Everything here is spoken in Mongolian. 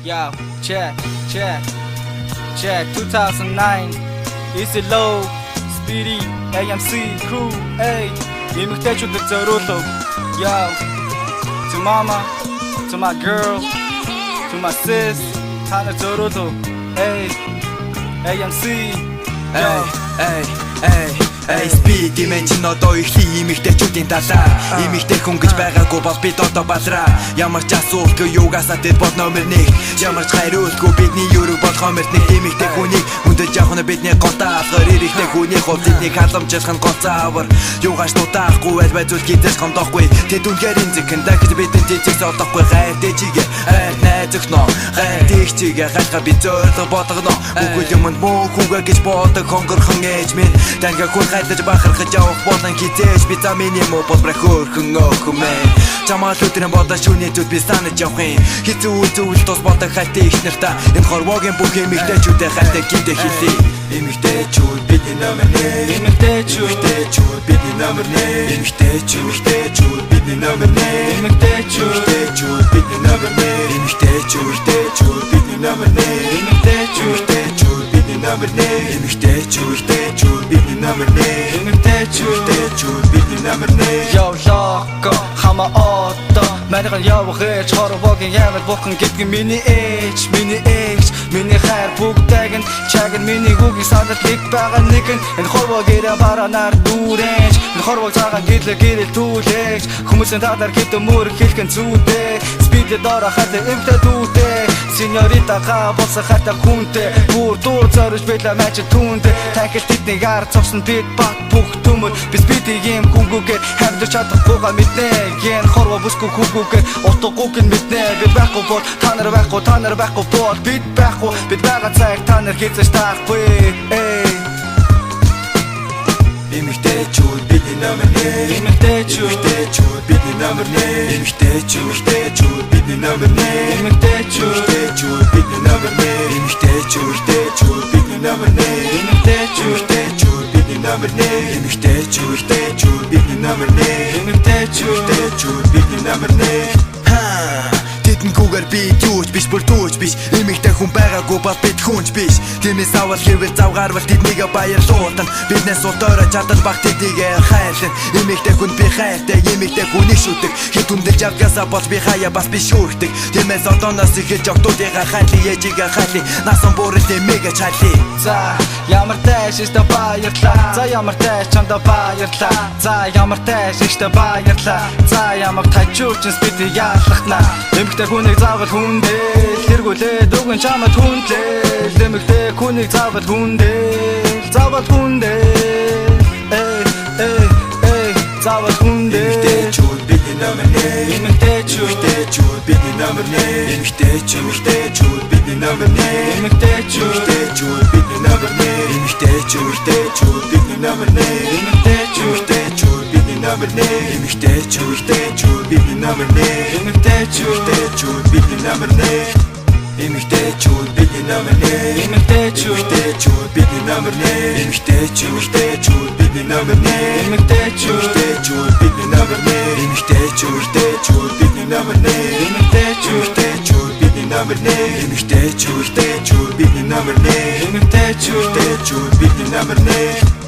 Yo, check 2009 Easy Low Speedy AMC crew hey эмэгтэйчүүдэд зориулав Yo to mama to my girl to my sis танай зориулав hey AMC Hey speed dimension одоо их эмэгтэйчүүдийн талаа эмэгтэй хүн гэж байгаагүй бол бид одоо балраа ямар ч асуултгүй юугасаа тэд бод номер 1 ямар ч хариултгүй бидний юурыг болгоо мөрт нэг эмэгтэй хүнийг хүндэж явах нь бидний готаа алгаар эрэгтэй хүний хувьд эднийг халамжлах нь гоцаавар юугаас дутаахгүй байж зүйл гидэж хандахгүй тэд үнээр инзэгэн дахиж бидний тийчээс олохгүй гайр дэжигээ найз өгнө гайр дэжигээ гайхаа би зөөлө бодгоно үгүй юм мөн хүүгээ гэж бодог хонгорхон ээж минь таньга хүн хайлж бахархаж явах болон хизээж би за миний муу бодбра хөөрхөн өхмээ чамаа лүтрэн бодож шүний зүд би санаж явах юм хизүү зүйл тус бодог хайтаа их нартаа энэ хорвогийн бүх эмэгтэйчүүдээ хайтаа гидэ хэлээ эмэгтэйчүүд бидний номер 1 эмэгтэйчүүд бидний номер 1 эмэгтэйчүүд бидний номер 1 эмэгтэйчүүд бидний номер 1 эмэгтэйчүүд бидний номер 1 эмэгтэйчүүд бидний номер 1 эмэгтэйчүүд бидний номер 1 эмэгтэйчүүд бидний номер 1 Yo loco хама ото Мэрэгэн явах ээж хорвогийн ямар бухан гэдгийг миний ээж миний хайр бүгдэг нь чаг нь миний гүгийн санал нэг байгаа нэг нь энэ хорвогээрээ баранаар дүүрэж энэ хорвог цагаан гэрэл түлээж хүмүүсийн татар гэдэг мөр хэлхэн зүйтэй спидэ дора хатаа эмтэ дүүтэй синьорита ха боса хата хүнтэй бүр дуур зорж байлаа мэж түнтэй тахил тэднийг ар цогсон бид бат бүх төмөр бид юм гүнгүүгээр хамдж чадахгүйга мэднэ ген хорво бүсгүй хүүгүүгээр утгагүйг нь мэднэ би байхгүй бол та нар байхгүй бол бид байхгүй бид байгаа цаг та нар хязгаарч таахгүй эмэгтэйчүүд бидний номер 1 эмэгтэйчүүд бидний номер 1 эмэгтэйчүүд бидний номер 1 эмэгтэйчүүд бидний номер 1 эмэгтэйчүүд бидний номер 1 эмэгтэйчүүд бидний номер 1 эмэгтэйчүүд бидний номер 1 эмэгтэйчүүд бидний номер 1 Тэднгүүгээр би юуч биш бүр дүүч биш эмэгтэй хүн байгаагүй бол бид хүнч биш тиймээс авал хэвээр завгаарвал тэднийг баярлуулна биднээс удаараа чадал баг тэднийг хайлна эмэгтэй хүн би хайртай эмэгтэй хүнийг шүтдэг хэд үндэлж авгасаа бол би хаяа бас би шүүрдэг тиймээс одооноос ихэж октоодыга хайлын ээжигээ хайлын насан бүрэл эмэгээ чайлаа за ямар тааш ихтэй баярлаа за ямар тааш чамда баярлаа за ямар тааш ихтэй баярлаа за ямар тажуулчс бид яалахна эмэгтэй хүнийг заавал хүндэл тэргүүлээд өгөн чамд хүндлээ эмэгтэй хүнийг заавал хүндэл заавал хүндэл эмэгтэйчүүд бидний номер 1 эмэгтэйчүүд бидний номер 1 эмэгтэйчүүд бидний номер 1 эмэгтэйчүүд бидний номер 1 эмэгтэйчүүд бидний номер 1 эмэгтэйчүүд бидний номер 1 эмэгтэйчүүд бидний номер 1 эмэгтэйчүүд бидний номер 1 эмэгтэйчүүд бидний номер 1 эмэгтэйчүүд бидний номер 1 эмэгтэйчүүд бидний номер 1 эмэгтэйчүүд бидний номер 1 эмэгтэйчүүд бидний номер 1 эмэгтэйчүүд бидний номер 1 эмэгтэйчүүд бидний номер 1 эмэгтэйчүүд бидний номер 1